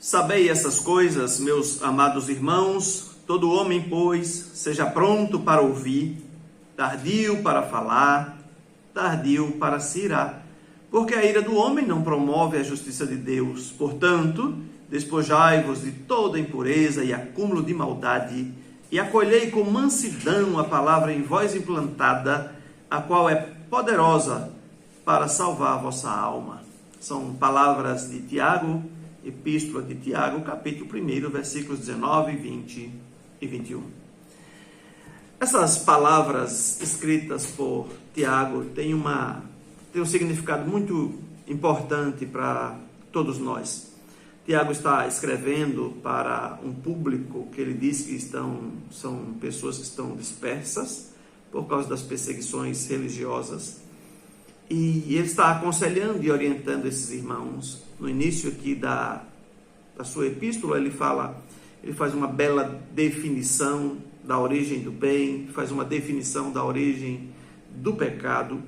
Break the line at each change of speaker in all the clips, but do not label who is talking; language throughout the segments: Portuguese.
Sabei essas coisas, meus amados irmãos, todo homem, pois, seja pronto para ouvir, tardio para falar, tardio para se irar, porque a ira do homem não promove a justiça de Deus. Portanto, despojai-vos de toda impureza e acúmulo de maldade, e acolhei com mansidão a palavra em vós implantada, a qual é poderosa para salvar a vossa alma. São palavras de Tiago, Epístola de Tiago, capítulo 1, versículos 19, 20 e 21. Essas palavras escritas por Tiago têm um significado muito importante para todos nós. Tiago está escrevendo para um público que ele diz que são pessoas que estão dispersas por causa das perseguições religiosas. E ele está aconselhando e orientando esses irmãos. No início aqui da sua epístola, ele faz uma bela definição da origem do bem, faz uma definição da origem do pecado.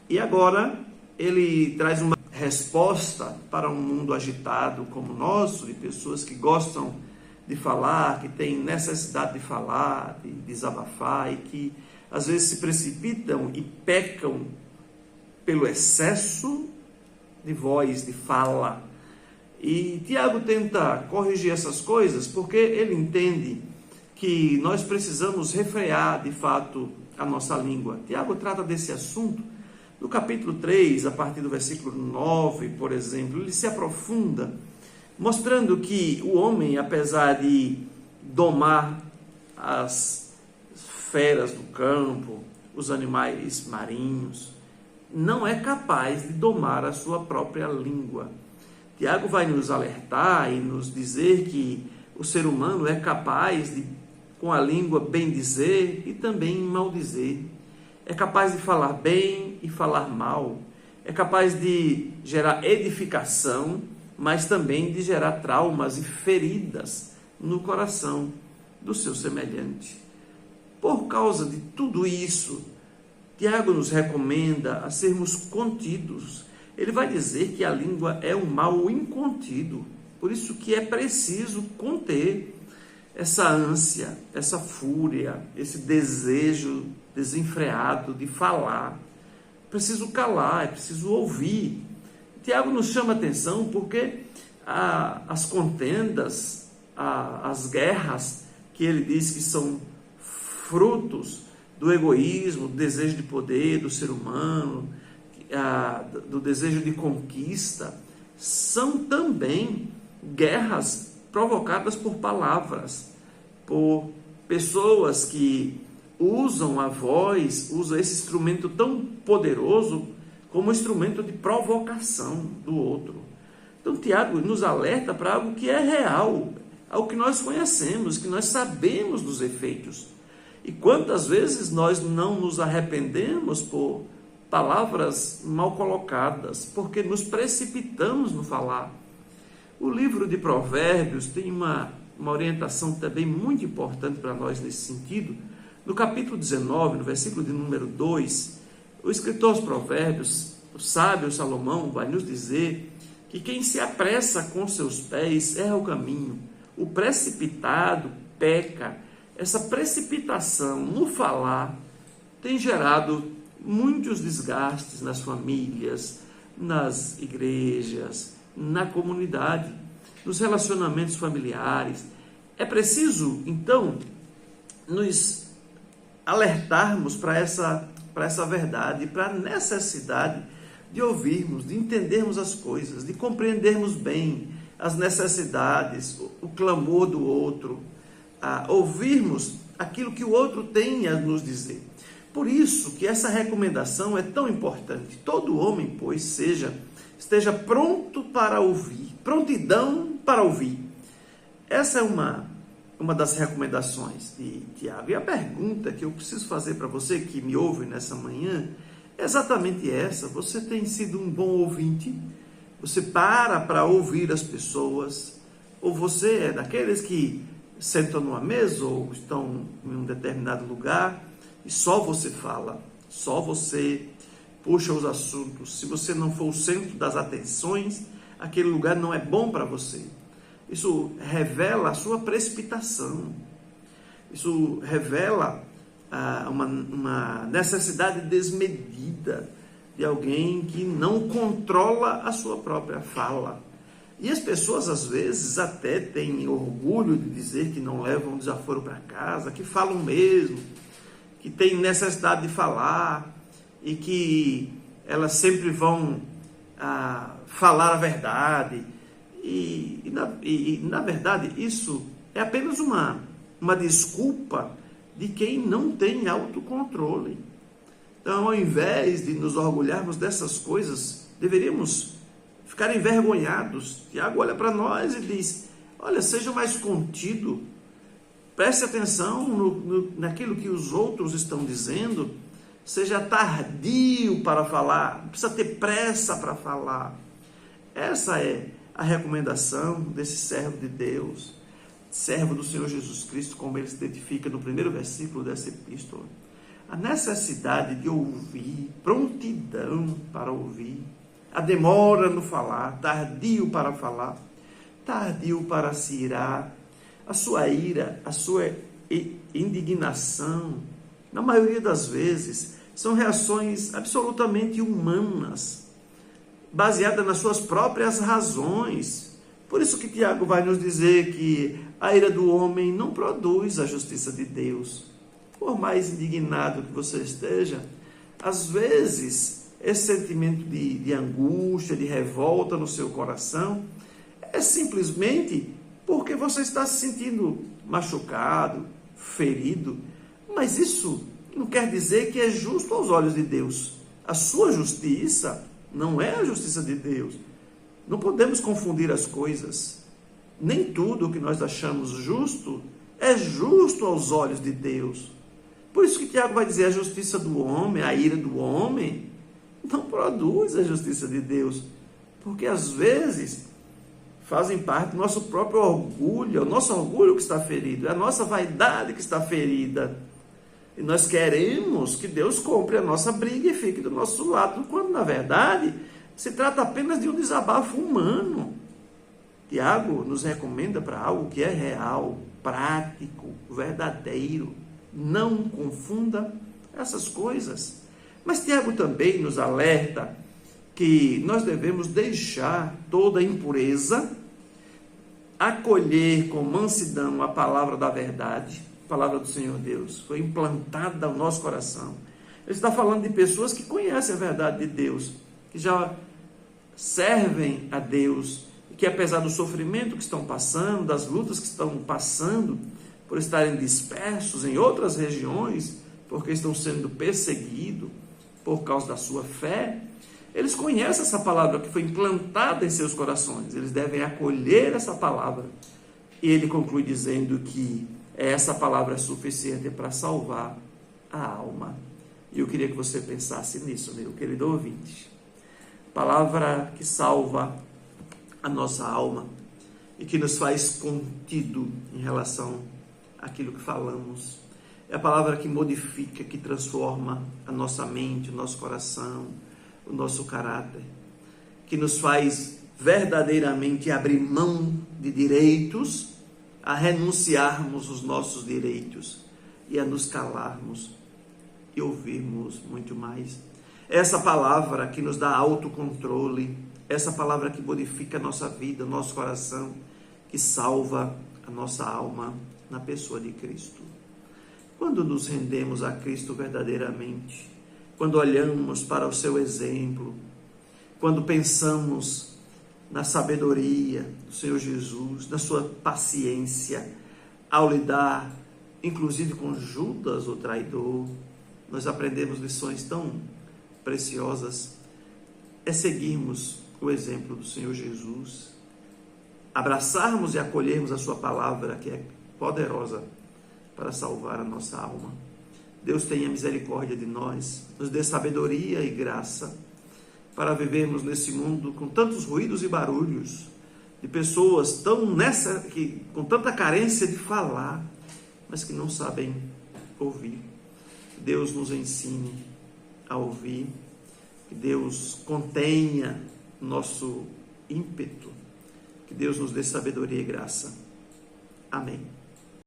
E agora ele traz uma resposta para um mundo agitado como o nosso, de pessoas que gostam de falar, que têm necessidade de falar, de desabafar e que às vezes se precipitam e pecam pelo excesso de voz, de fala. E Tiago tenta corrigir essas coisas porque ele entende que nós precisamos refrear de fato a nossa língua. Tiago trata desse assunto no capítulo 3, a partir do versículo 9, por exemplo. Ele se aprofunda, mostrando que o homem, apesar de domar as feras do campo, os animais marinhos, não é capaz de domar a sua própria língua. Tiago vai nos alertar e nos dizer que o ser humano é capaz de, com a língua, bem dizer e também maldizer. É capaz de falar bem e falar mal. É capaz de gerar edificação, mas também de gerar traumas e feridas no coração do seu semelhante. Por causa de tudo isso, Tiago nos recomenda a sermos contidos. Ele vai dizer que a língua é um mal incontido, por isso que é preciso conter essa ânsia, essa fúria, esse desejo desenfreado de falar. É preciso calar, é preciso ouvir. Tiago nos chama atenção porque as contendas, as guerras, que ele diz que são frutos do egoísmo, do desejo de poder do ser humano, do desejo de conquista, são também guerras provocadas por palavras, por pessoas que usam a voz, usam esse instrumento tão poderoso como instrumento de provocação do outro. Então Tiago nos alerta para algo que é real, algo que nós conhecemos, que nós sabemos dos efeitos. E quantas vezes nós não nos arrependemos por palavras mal colocadas, porque nos precipitamos no falar. O livro de Provérbios tem uma orientação também muito importante para nós nesse sentido. No capítulo 19, no versículo de número 2, o escritor dos Provérbios, o sábio Salomão, vai nos dizer que quem se apressa com seus pés erra o caminho, o precipitado peca. Essa precipitação no falar tem gerado muitos desgastes nas famílias, nas igrejas, na comunidade, nos relacionamentos familiares. É preciso, então, nos alertarmos para essa verdade, para a necessidade de ouvirmos, de entendermos as coisas, de compreendermos bem as necessidades, o clamor do outro, ouvirmos aquilo que o outro tem a nos dizer. Por isso que essa recomendação é tão importante. Todo homem, pois, esteja pronto para ouvir, prontidão para ouvir. Essa é uma das recomendações de Tiago. E a pergunta que eu preciso fazer para você que me ouve nessa manhã é exatamente essa. Você tem sido um bom ouvinte? Você para ouvir as pessoas? Ou você é daqueles que sentam numa mesa ou estão em um determinado lugar e só você fala, só você puxa os assuntos? Se você não for o centro das atenções, aquele lugar não é bom para você. Isso revela a sua precipitação. Isso revela uma necessidade desmedida de alguém que não controla a sua própria fala. E as pessoas, às vezes, até têm orgulho de dizer que não levam desaforo para casa, que falam mesmo, que têm necessidade de falar e que elas sempre vão falar a verdade. Na verdade, isso é apenas uma desculpa de quem não tem autocontrole. Então, ao invés de nos orgulharmos dessas coisas, deveríamos ficar envergonhados. Tiago olha para nós e diz: olha, seja mais contido, preste atenção naquilo que os outros estão dizendo, seja tardio para falar, não precisa ter pressa para falar. Essa é a recomendação desse servo de Deus, servo do Senhor Jesus Cristo, como ele se identifica no primeiro versículo dessa epístola. A necessidade de ouvir, prontidão para ouvir, a demora no falar, tardio para falar, tardio para se irar, a sua ira, a sua indignação, na maioria das vezes, são reações absolutamente humanas, baseadas nas suas próprias razões. Por isso que Tiago vai nos dizer que a ira do homem não produz a justiça de Deus. Por mais indignado que você esteja, às vezes esse sentimento de angústia, de revolta no seu coração, é simplesmente porque você está se sentindo machucado, ferido. Mas isso não quer dizer que é justo aos olhos de Deus. A sua justiça não é a justiça de Deus. Não podemos confundir as coisas. Nem tudo o que nós achamos justo é justo aos olhos de Deus. Por isso que Tiago vai dizer: a justiça do homem, a ira do homem, não produz a justiça de Deus. Porque às vezes fazem parte do nosso próprio orgulho, é o nosso orgulho que está ferido, é a nossa vaidade que está ferida. E nós queremos que Deus compre a nossa briga e fique do nosso lado, quando na verdade se trata apenas de um desabafo humano. Tiago nos recomenda para algo que é real, prático, verdadeiro. Não confunda essas coisas. Mas Tiago também nos alerta que nós devemos deixar toda impureza, acolher com mansidão a palavra da verdade, a palavra do Senhor Deus, foi implantada no nosso coração. Ele está falando de pessoas que conhecem a verdade de Deus, que já servem a Deus, e que apesar do sofrimento que estão passando, das lutas que estão passando, por estarem dispersos em outras regiões, porque estão sendo perseguidos por causa da sua fé, eles conhecem essa palavra que foi implantada em seus corações, eles devem acolher essa palavra. E ele conclui dizendo que essa palavra é suficiente para salvar a alma. E eu queria que você pensasse nisso, meu querido ouvinte. Palavra que salva a nossa alma e que nos faz contido em relação àquilo que falamos. É a palavra que modifica, que transforma a nossa mente, o nosso coração, o nosso caráter, que nos faz verdadeiramente abrir mão de direitos, a renunciarmos os nossos direitos e a nos calarmos e ouvirmos muito mais. Essa palavra que nos dá autocontrole, essa palavra que modifica a nossa vida, o nosso coração, que salva a nossa alma na pessoa de Cristo. Quando nos rendemos a Cristo verdadeiramente, quando olhamos para o seu exemplo, quando pensamos na sabedoria do Senhor Jesus, na sua paciência, ao lidar, inclusive com Judas, o traidor, nós aprendemos lições tão preciosas. É seguirmos o exemplo do Senhor Jesus, abraçarmos e acolhermos a sua palavra, que é poderosa para salvar a nossa alma. Deus tenha misericórdia de nós, nos dê sabedoria e graça para vivermos nesse mundo com tantos ruídos e barulhos, de pessoas com tanta carência de falar, mas que não sabem ouvir. Deus nos ensine a ouvir, que Deus contenha nosso ímpeto, Que Deus nos dê sabedoria e graça. Amém.